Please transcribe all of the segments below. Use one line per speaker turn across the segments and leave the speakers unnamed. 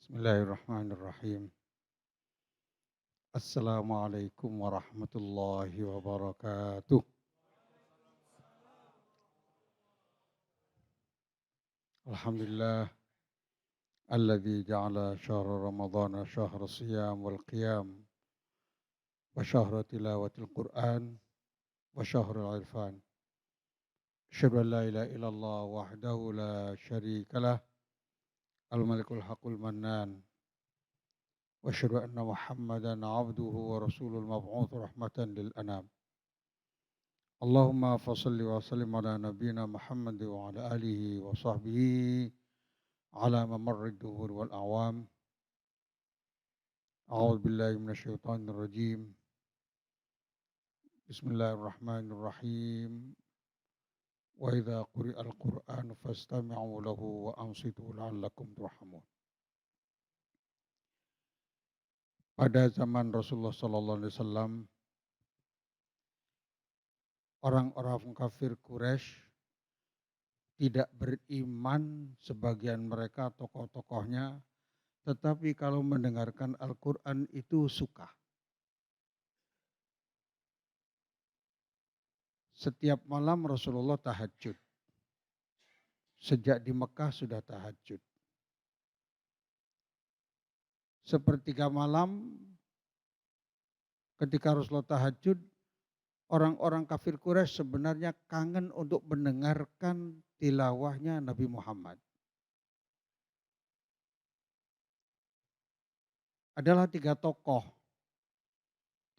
Bismillahirrahmanirrahim. Assalamualaikum warahmatullahi wabarakatuh. Alhamdulillah alladzi ja'ala syahra ramadhana syahra siyam wal qiyam wa syahra tilawatil Qur'an wa syahrul irfan. Asyhadu an la ilaha illallah wahdahu la syarikalah al-malikul haqqul mannan wa asyhadu anna Muhammadan abduhu wa rasulul mab'uts rahmatan lil anam. Allahumma fasalli wa sallim ala nabiyyina Muhammad wa ala alihi wa sahbihi ala mamarrid duhur wal a'wam. A'udzu billahi minasyaitonir rajim. Bismillahirrahmanirrahim. Wa idza quri'al Qur'an fastami'u lahu wa ansitu la'allakum turhamun. Pada zaman Rasulullah sallallahu alaihi wasallam, orang-orang kafir Quraisy tidak beriman, sebagian mereka tokoh-tokohnya, tetapi kalau mendengarkan Al-Quran itu suka. Setiap malam Rasulullah tahajud. Sejak di Mekah sudah tahajud. Sepertiga malam ketika Rasulullah tahajud, orang-orang kafir Quraisy sebenarnya kangen untuk mendengarkan tilawahnya Nabi Muhammad. Adalah 3 tokoh,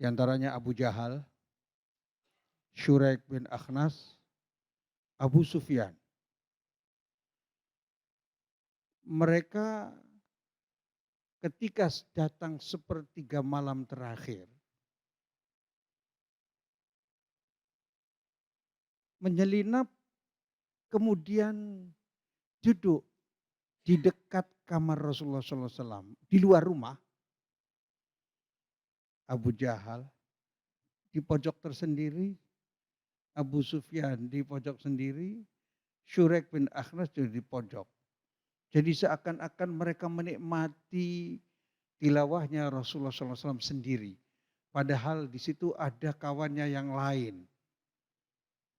diantaranya Abu Jahal, Syuraik bin Akhnas, Abu Sufyan. Mereka ketika datang sepertiga malam terakhir, menyelinap kemudian duduk di dekat kamar Rasulullah SAW, di luar rumah. Abu Jahal di pojok tersendiri, Abu Sufyan di pojok sendiri, Syuraik bin Akhnas juga di pojok. Jadi seakan-akan mereka menikmati tilawahnya Rasulullah SAW sendiri. Padahal di situ ada kawannya yang lain.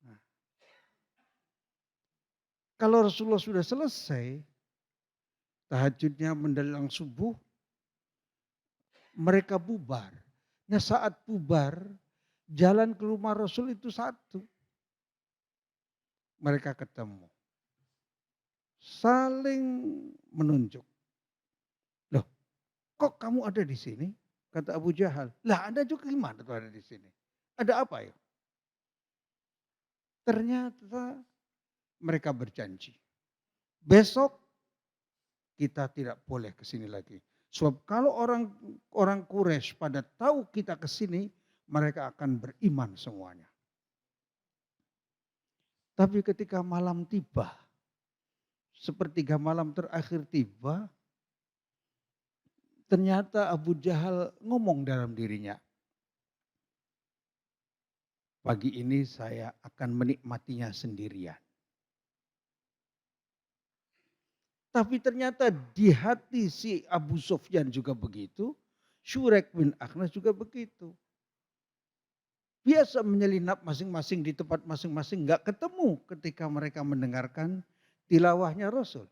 Nah, kalau Rasulullah sudah selesai, tahajudnya menjelang subuh, mereka bubar. Nah saat bubar, jalan ke rumah Rasul itu satu. Mereka ketemu. Saling menunjuk. Loh, kok kamu ada di sini? Kata Abu Jahal. Lah Anda juga gimana tuh ada di sini? Ada apa ya? Ternyata mereka berjanji. Besok kita tidak boleh ke sini lagi. Sebab kalau orang Quraisy pada tahu kita ke sini, mereka akan beriman semuanya. Tapi ketika malam tiba, sepertiga malam terakhir tiba, ternyata Abu Jahal ngomong dalam dirinya, pagi ini saya akan menikmatinya sendirian. Tapi ternyata di hati si Abu Sufyan juga begitu, Syuraik bin Akhnas juga begitu. Biasa menyelinap masing-masing di tempat masing-masing, nggak ketemu ketika mereka mendengarkan tilawahnya Rasul.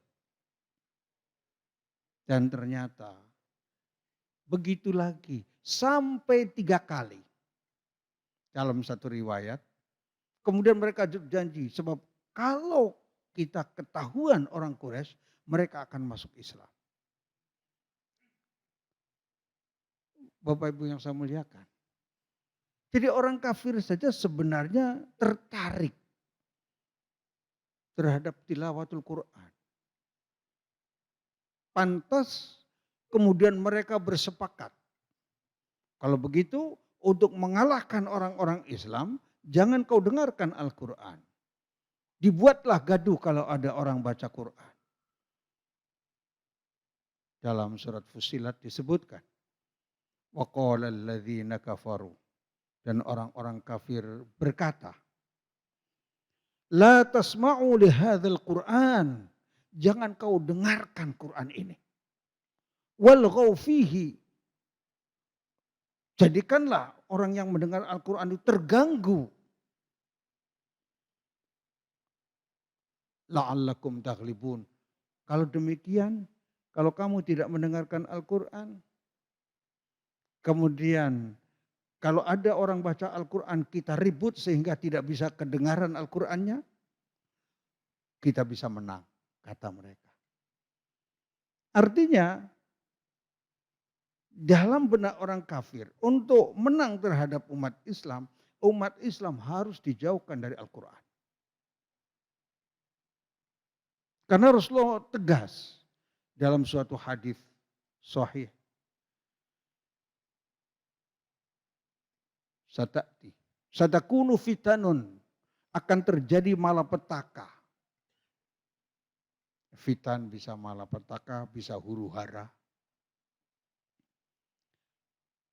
Dan ternyata begitu lagi sampai 3 kali. Dalam satu riwayat, kemudian mereka janji sebab kalau kita ketahuan orang Quraisy, mereka akan masuk Islam. Bapak Ibu yang saya muliakan. Jadi orang kafir saja sebenarnya tertarik terhadap tilawatul Quran. Pantas kemudian mereka bersepakat. Kalau begitu untuk mengalahkan orang-orang Islam, jangan kau dengarkan Al-Quran. Dibuatlah gaduh kalau ada orang baca Quran. Dalam surat Fussilat disebutkan. Wa qala alladzina kafaru. Dan orang-orang kafir berkata, la tasma'u lihadzal Qur'an. Jangan kau dengarkan Quran ini. walghaw fihi. Jadikanlah orang yang mendengar Al-Quran itu terganggu. La'allakum taghlibun. Kalau demikian, kalau kamu tidak mendengarkan Al-Quran, kemudian kalau ada orang baca Al-Quran kita ribut sehingga tidak bisa kedengaran Al-Qurannya, kita bisa menang, kata mereka. Artinya, dalam benak orang kafir, untuk menang terhadap umat Islam harus dijauhkan dari Al-Quran. Karena Rasulullah tegas dalam suatu hadis sahih. Satakunu fitanun, akan terjadi malapetaka. Fitan bisa malapetaka, bisa huru hara.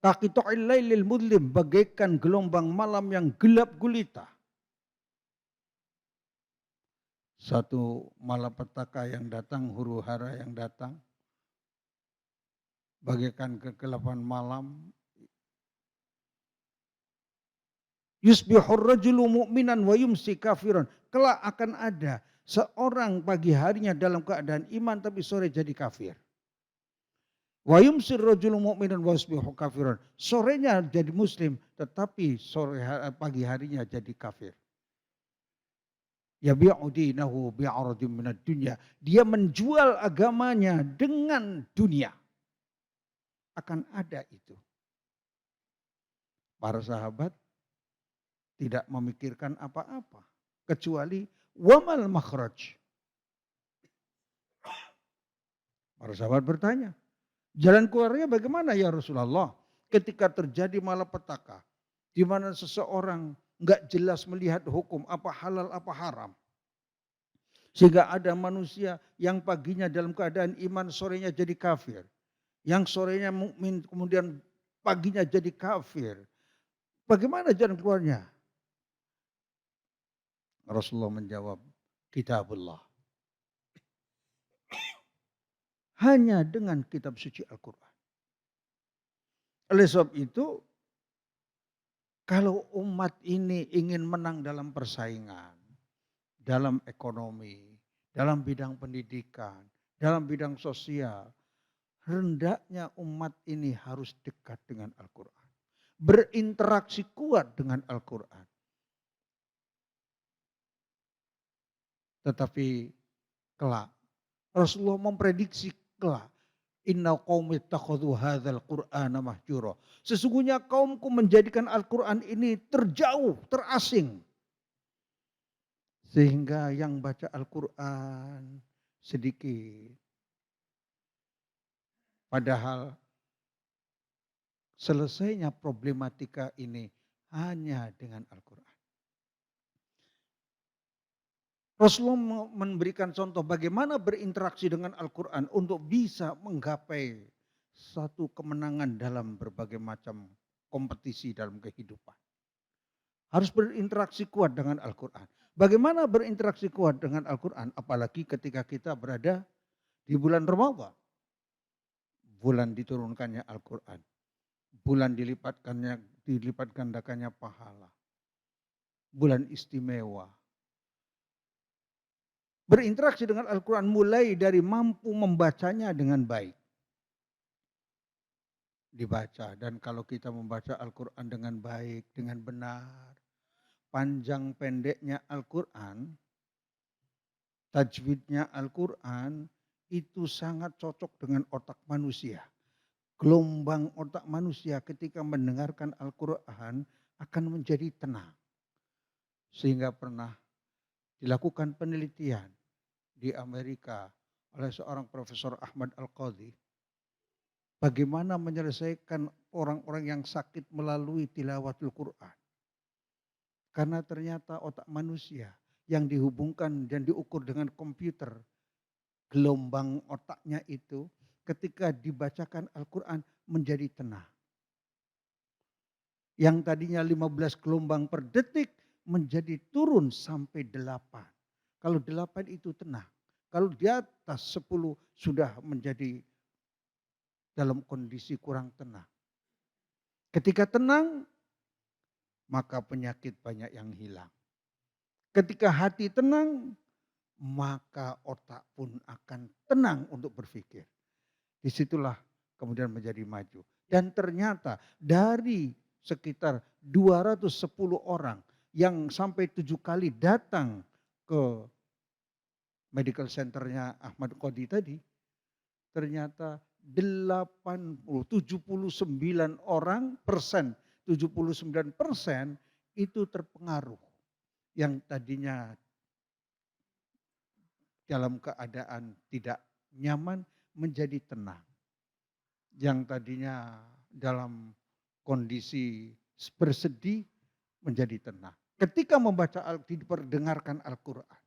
Kaqita'il lailil mudlim, bagaikan gelombang malam yang gelap gulita. Satu malapetaka yang datang, huru hara yang datang, bagaikan kegelapan malam. Yusbihur rajulu mu'minan wa yumsi kafiran. Kelak akan ada seorang pagi harinya dalam keadaan iman tapi sore jadi kafir. Wa yumsir rajulu mu'minan wa yusbihu kafiran. Sorenya jadi muslim tetapi pagi harinya jadi kafir. Yabi'u dinahu bi'aradin minad dunya. Dia menjual agamanya dengan dunia. Akan ada itu. Para sahabat tidak memikirkan apa-apa kecuali wamal makhraj. Para sahabat bertanya, jalan keluarnya bagaimana ya Rasulullah? Ketika terjadi malapetaka, di mana seseorang nggak jelas melihat hukum apa halal apa haram, sehingga ada manusia yang paginya dalam keadaan iman, sorenya jadi kafir, yang sorenya mukmin kemudian paginya jadi kafir. Bagaimana jalan keluarnya? Rasulullah menjawab, kitabullah. Hanya dengan kitab suci Al-Quran. Oleh sebab itu, kalau umat ini ingin menang dalam persaingan, dalam ekonomi, dalam bidang pendidikan, dalam bidang sosial, hendaknya umat ini harus dekat dengan Al-Quran. Berinteraksi kuat dengan Al-Quran. Tetapi kelak, Rasulullah memprediksi kelak, inna qaumi ittakhadhu hadzal qur'ana mahjura. Sesungguhnya kaumku menjadikan Al-Qur'an ini terjauh, terasing. Sehingga yang baca Al-Qur'an sedikit. Padahal selesainya problematika ini hanya dengan Al-Qur'an. Rasulullah memberikan contoh bagaimana berinteraksi dengan Al-Quran untuk bisa menggapai satu kemenangan dalam berbagai macam kompetisi dalam kehidupan. Harus berinteraksi kuat dengan Al-Quran. Bagaimana berinteraksi kuat dengan Al-Quran? Apalagi ketika kita berada di bulan Ramadan. Bulan diturunkannya Al-Quran. Bulan dilipat gandakannya pahala. Bulan istimewa. Berinteraksi dengan Al-Quran mulai dari mampu membacanya dengan baik. Dibaca, dan kalau kita membaca Al-Quran dengan baik, dengan benar, panjang pendeknya Al-Quran, tajwidnya Al-Quran, itu sangat cocok dengan otak manusia. Gelombang otak manusia ketika mendengarkan Al-Quran akan menjadi tenang. Sehingga pernah dilakukan penelitian di Amerika oleh seorang Profesor Ahmad Al-Qadhi. Bagaimana menyelesaikan orang-orang yang sakit melalui tilawatul Quran. Karena ternyata otak manusia yang dihubungkan dan diukur dengan komputer, gelombang otaknya itu ketika dibacakan Al-Quran menjadi tenang. Yang tadinya 15 gelombang per detik menjadi turun sampai 8. Kalau 8 itu tenang. Kalau di atas 10 sudah menjadi dalam kondisi kurang tenang. Ketika tenang, maka penyakit banyak yang hilang. Ketika hati tenang, maka otak pun akan tenang untuk berpikir. Disitulah kemudian menjadi maju. Dan ternyata dari sekitar 210 orang yang sampai 7 kali datang ke medical centernya Ahmad Qodi tadi, ternyata 79% itu terpengaruh. Yang tadinya dalam keadaan tidak nyaman menjadi tenang. Yang tadinya dalam kondisi bersedih menjadi tenang. Ketika membaca diperdengarkan Al-Quran.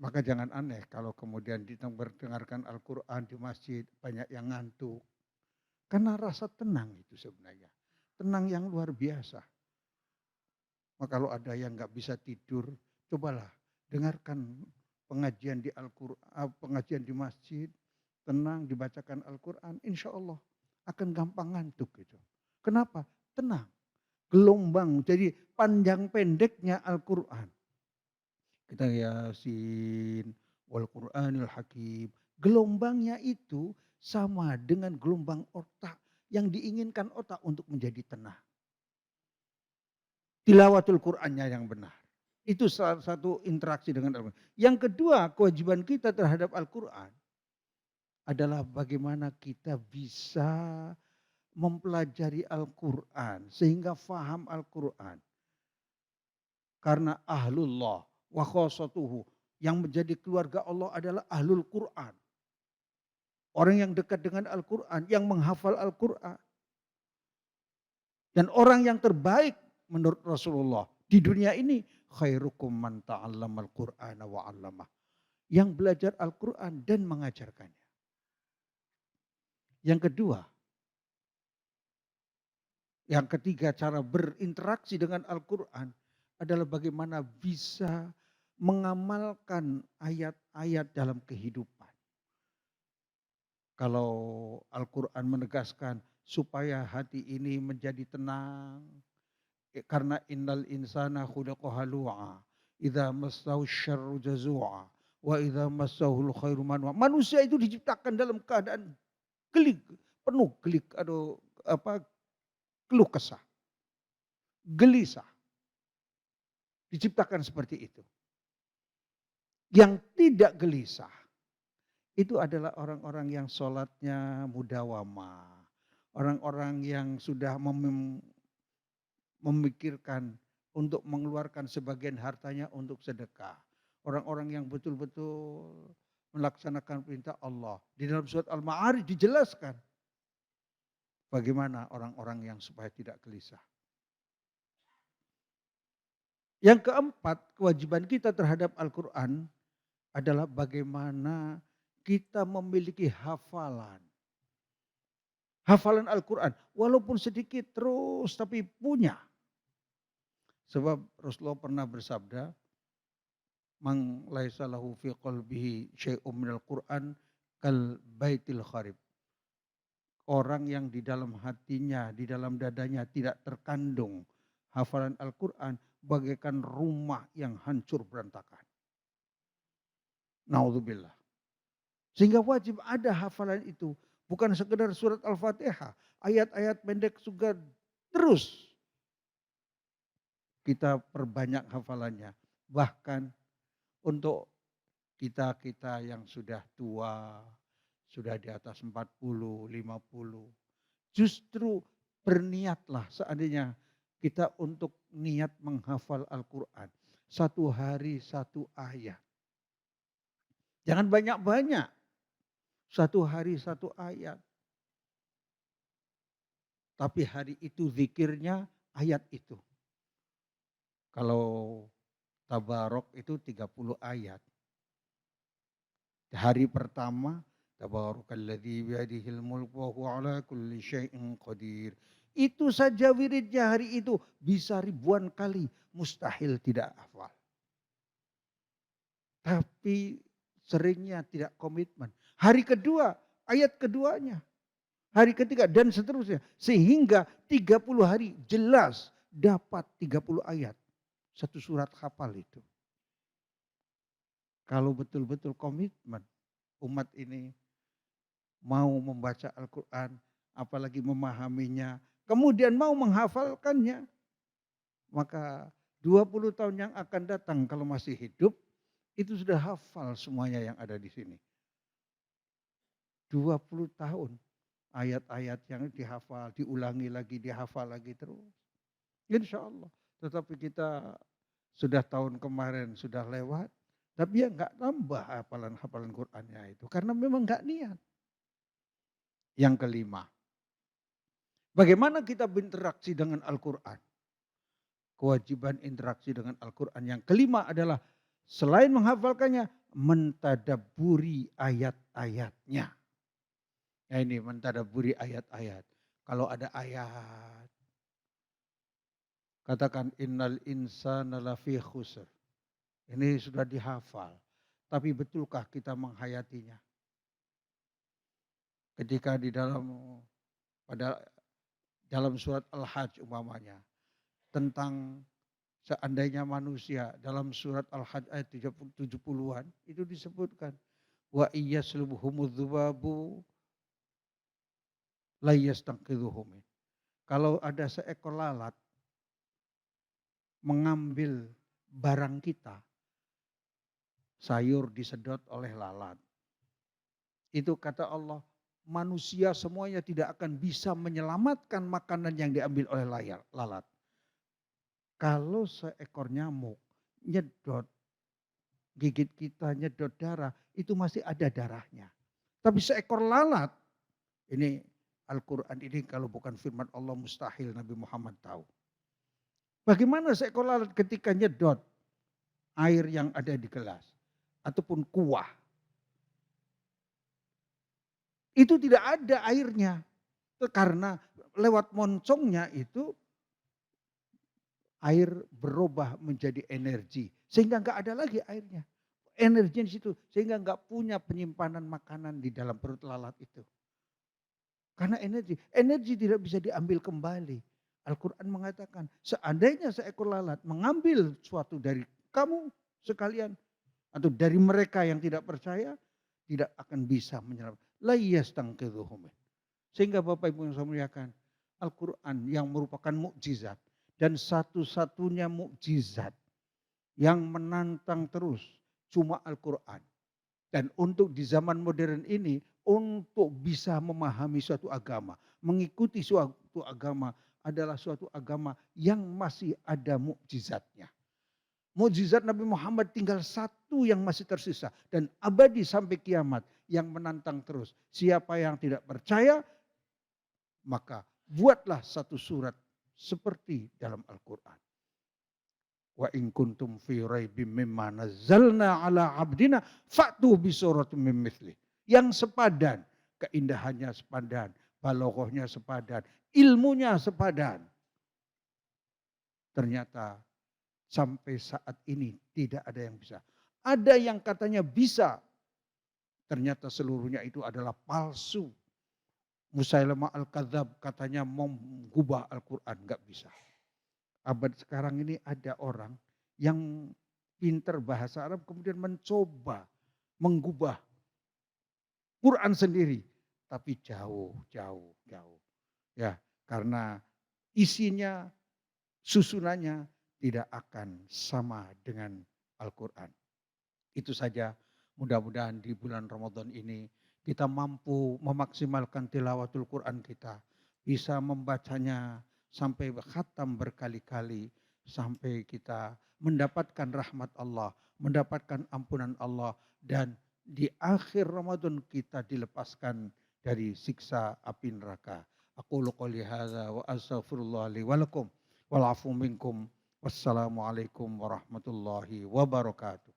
Maka jangan aneh kalau kemudian mendengarkan Al-Quran di masjid banyak yang ngantuk. Karena rasa tenang itu sebenarnya. Tenang yang luar biasa. Maka kalau ada yang nggak bisa tidur, cobalah dengarkan pengajian di Al-Quran, pengajian di masjid, tenang dibacakan Al-Quran, insya Allah akan gampang ngantuk gitu. Kenapa? Tenang. Gelombang, jadi panjang pendeknya Al-Quran. Kita Yasin, wal Qur'anil Hakim. Gelombangnya itu sama dengan gelombang otak yang diinginkan otak untuk menjadi tenang. Tilawatul Qur'annya yang benar. Itu salah satu interaksi dengan Al-Quran. Yang kedua, kewajiban kita terhadap Al-Quran adalah bagaimana kita bisa mempelajari Al-Quran sehingga faham Al-Quran. Karena ahlullah wa khosatuhu, yang menjadi keluarga Allah adalah ahlul Quran. Orang yang dekat dengan Al-Quran, yang menghafal Al-Quran. Dan orang yang terbaik menurut Rasulullah di dunia ini, khairukum man ta'allamal Qur'ana wa 'allamah. Yang belajar Al-Quran dan mengajarkannya. Yang kedua, yang ketiga, cara berinteraksi dengan Al-Quran adalah bagaimana bisa mengamalkan ayat-ayat dalam kehidupan. Kalau Al-Quran menegaskan supaya hati ini menjadi tenang. Karena innal insana khuliqa halu'a. Idza massahu syarru jazu'a. Wa idza massahul khairu manwa. Manusia itu diciptakan dalam keadaan gelik, penuh gelik atau keluh kesah. Gelisah. Diciptakan seperti itu. Yang tidak gelisah itu adalah orang-orang yang sholatnya mudawamah. Orang-orang yang sudah memikirkan untuk mengeluarkan sebagian hartanya untuk sedekah. Orang-orang yang betul-betul melaksanakan perintah Allah. Di dalam surat Al-Ma'arij dijelaskan bagaimana orang-orang yang supaya tidak gelisah. Yang keempat, kewajiban kita terhadap Al-Quran adalah bagaimana kita memiliki hafalan. Hafalan Al-Quran, walaupun sedikit terus tapi punya. Sebab Rasulullah pernah bersabda, "Man laisa lahu fi qalbihi syai'un minal Qur'an kal baitil kharib." Orang yang di dalam hatinya, di dalam dadanya tidak terkandung hafalan Al-Quran bagaikan rumah yang hancur berantakan. Naudzubillah. Sehingga wajib ada hafalan itu. Bukan sekedar surat Al-Fatihah. Ayat-ayat pendek juga terus kita perbanyak hafalannya. Bahkan untuk kita-kita yang sudah tua, sudah di atas 40, 50. Justru berniatlah seandainya kita untuk niat menghafal Al-Quran. Satu hari satu ayat. Jangan banyak-banyak. Satu hari satu ayat. Tapi hari itu zikirnya ayat itu. Kalau Tabarok itu 30 ayat. Hari pertama, Tabarakalladzi biyadihil mulku wa huwa ala kulli syai'in qadir. Itu saja wiridnya hari itu bisa ribuan kali, mustahil tidak hafal. Tapi seringnya tidak komitmen. Hari kedua, ayat keduanya.
hari ketiga dan seterusnya. Sehingga 30 hari jelas dapat 30 ayat. Satu surat hafal itu. Kalau betul-betul komitmen umat ini mau membaca Al-Quran, apalagi memahaminya, kemudian mau menghafalkannya, maka 20 tahun yang akan datang kalau masih hidup, itu sudah hafal semuanya yang ada di sini. 20 tahun ayat-ayat yang dihafal, diulangi lagi, dihafal lagi terus. Insya Allah. Tetapi kita sudah tahun kemarin sudah lewat, tapi ya nggak tambah hafalan-hafalan Qur'annya itu. Karena memang nggak niat. Yang kelima, bagaimana kita berinteraksi dengan Al-Quran? Kewajiban interaksi dengan Al-Quran. Yang kelima adalah selain menghafalkannya, mentadaburi ayat-ayatnya. Nah ini mentadaburi ayat-ayat. Kalau ada ayat, katakan innal insana lafi khusr. Ini sudah dihafal. Tapi betulkah kita menghayatinya? Ketika di dalam surat Al-Hajj umpamanya. Tentang seandainya manusia dalam surat Al-Hajj ayat 70-an itu disebutkan. Wa iyaslubhumudz dzubabu la yastaqidhuhum. Kalau ada seekor lalat mengambil barang kita, sayur disedot oleh lalat. Itu kata Allah, manusia semuanya tidak akan bisa menyelamatkan makanan yang diambil oleh lalat. Kalau seekor nyamuk nyedot, gigit kita nyedot darah, itu masih ada darahnya. Tapi seekor lalat, ini Al-Quran ini kalau bukan firman Allah mustahil Nabi Muhammad tahu. Bagaimana seekor lalat ketika nyedot air yang ada di gelas ataupun kuah. Itu tidak ada airnya. Karena lewat moncongnya itu air berubah menjadi energi. Sehingga nggak ada lagi airnya. Energi di situ. Sehingga nggak punya penyimpanan makanan di dalam perut lalat itu. Karena energi tidak bisa diambil kembali. Al-Quran mengatakan, seandainya seekor lalat mengambil sesuatu dari kamu sekalian, atau dari mereka yang tidak percaya, tidak akan bisa menyelamatkan. La yastangqidhuhum. Sehingga Bapak Ibu yang saya muliakan, Al-Quran yang merupakan mukjizat dan satu-satunya mukjizat yang menantang terus cuma Al-Quran. Dan untuk di zaman modern ini, untuk bisa memahami suatu agama, mengikuti suatu agama adalah suatu agama yang masih ada mukjizatnya. Mukjizat Nabi Muhammad tinggal satu yang masih tersisa dan abadi sampai kiamat yang menantang terus. Siapa yang tidak percaya, maka buatlah satu surat seperti dalam Al-Quran. Wa in kuntum fi raibim mimma nazzalna ala abdina fa'tu bi suratin min mithli. Yang sepadan, keindahannya sepadan, balaghahnya sepadan, ilmunya sepadan. Ternyata sampai saat ini tidak ada yang bisa. Ada yang katanya bisa, ternyata seluruhnya itu adalah palsu. Musailamah al-Kadzab katanya mau mengubah Al-Quran, gak bisa. Abad sekarang ini ada orang yang pinter bahasa Arab kemudian mencoba mengubah Quran sendiri. Tapi jauh. Ya, karena isinya, susunannya tidak akan sama dengan Al-Quran. Itu saja, mudah-mudahan di bulan Ramadan ini kita mampu memaksimalkan tilawatul Quran kita. Bisa membacanya sampai khatam berkali-kali. Sampai kita mendapatkan rahmat Allah, mendapatkan ampunan Allah. Dan di akhir Ramadan kita dilepaskan dari siksa api neraka. Aku qouli hadza wa astaghfirullah li wa lakum wal afu minkum. Wassalamualaikum warahmatullahi wabarakatuh.